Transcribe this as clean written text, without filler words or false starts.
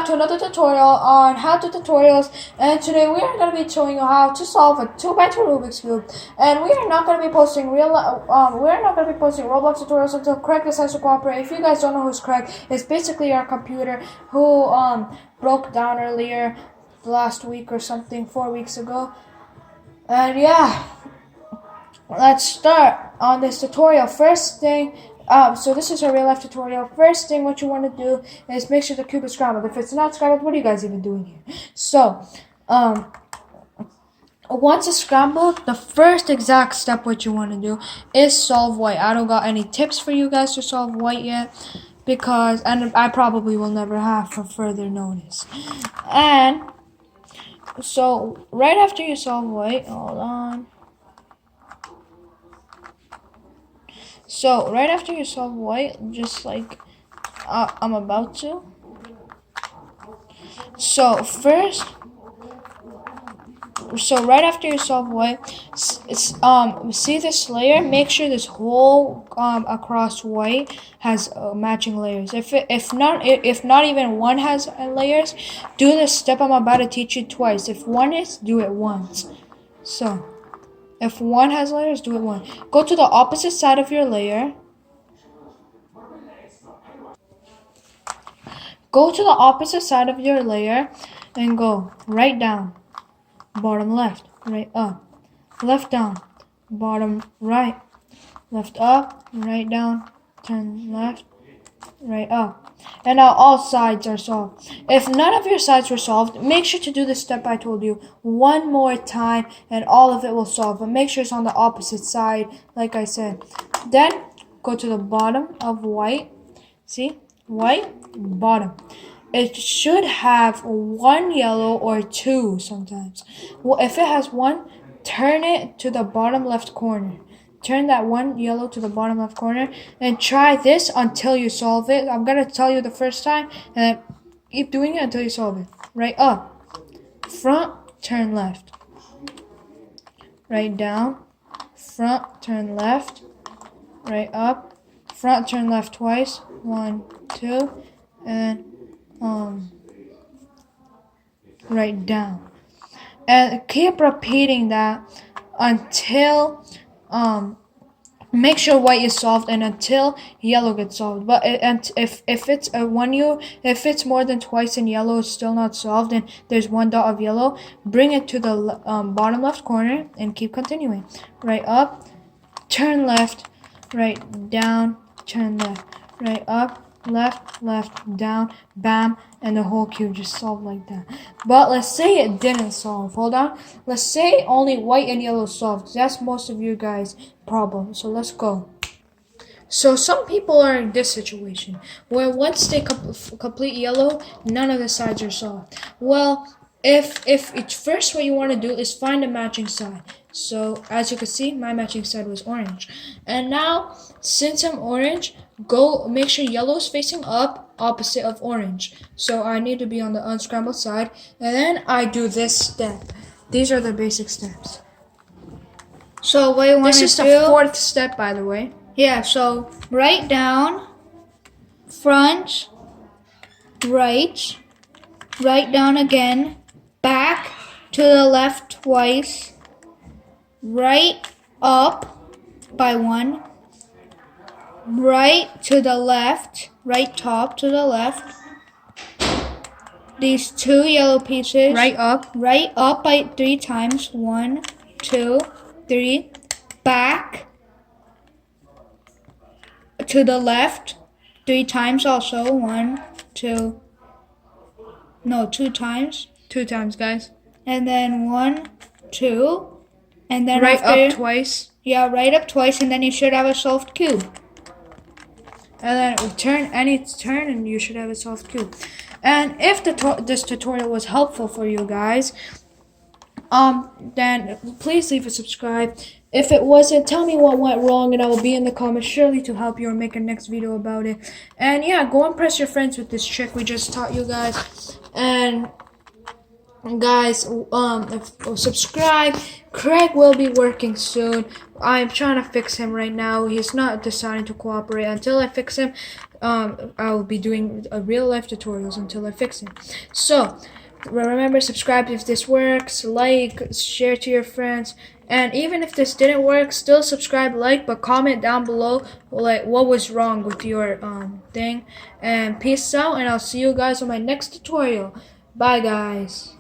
back to another tutorial on how to tutorials, and today we are going to be showing you how to solve a 2x2 Rubik's Cube. And we are not going to be posting Roblox tutorials until Craig decides to cooperate. If you guys don't know who's Craig, it's basically our computer who broke down earlier last week or something, 4 weeks ago. And yeah, let's start on this tutorial. First thing, so this is a real life tutorial. First thing, what you want to do is make sure the cube is scrambled. If it's not scrambled, what are you guys even doing here? So, once it's scrambled, the first exact step what you want to do is solve white. I don't got any tips for you guys to solve white yet, because, and I probably will never have for further notice. And so, right after you solve white, hold on. So, right after you solve white, just like I'm about to. So, right after you solve white, see this layer? Make sure this whole across white has matching layers. If not even one has layers, do this step I'm about to teach you twice. If one is, do it once. So, if one has layers, do it one. Go to the opposite side of your layer. Go to the opposite side of your layer and go right down, bottom left, right up, left down, bottom right, left up, right down, turn left, right up. And now all sides are solved. If none of your sides were solved, make sure to do the step I told you one more time and all of it will solve. But make sure it's on the opposite side, like I said. Then go to the bottom of white. See? White, bottom. It should have one yellow or two sometimes. Well, if it has one, turn it to the bottom left corner. Turn that one yellow to the bottom left corner and try this until you solve it. I'm going to tell you the first time and then keep doing it until you solve it. Right up, front, turn left. Right down, front, turn left. Right up, front, turn left twice. 1, 2, and right down. And keep repeating that until make sure white is solved and until yellow gets solved. But if it's if it's more than twice and yellow is still not solved and there's one dot of yellow, bring it to the bottom left corner and keep continuing. Right up, turn left, right down, turn left, right up, left, down, bam, and the whole cube just solved like that. But let's say it didn't solve. Hold on. Let's say only white and yellow solved. That's most of you guys' problem. So let's go. So some people are in this situation where once they complete yellow, none of the sides are solved. Well, if it's first, what you want to do is find a matching side. So as you can see, my matching side was orange. And now, since I'm orange, go make sure yellow is facing up, opposite of orange. So I need to be on the unscrambled side. And then I do this step. These are the basic steps. So what you want to do? This is the fourth step, by the way. Yeah, so right down, front, right down again, back to the left twice, right up by one, right to the left, right top to the left, these two yellow pieces, right up by 3 times, 1, 2, 3, back to the left 3 times also, 1, 2, no, 2 times. 2 times, guys. And then 1, 2, and then right up twice. Yeah, right up twice, and then you should have a solved cube. And then turn and you should have a solved cube. And if this tutorial was helpful for you guys, then please leave a subscribe. If it wasn't, tell me what went wrong and I will be in the comments surely to help you or make a next video about it. And yeah, go impress your friends with this trick we just taught you guys. And guys, subscribe. Craig will be working soon. I'm trying to fix him right now. He's not deciding to cooperate. Until I fix him, I'll be doing real life tutorials until I fix it. So remember, subscribe if this works, like, share to your friends, and even if this didn't work, still subscribe, like, but comment down below like what was wrong with your thing. And peace out, and I'll see you guys on my next tutorial. Bye guys.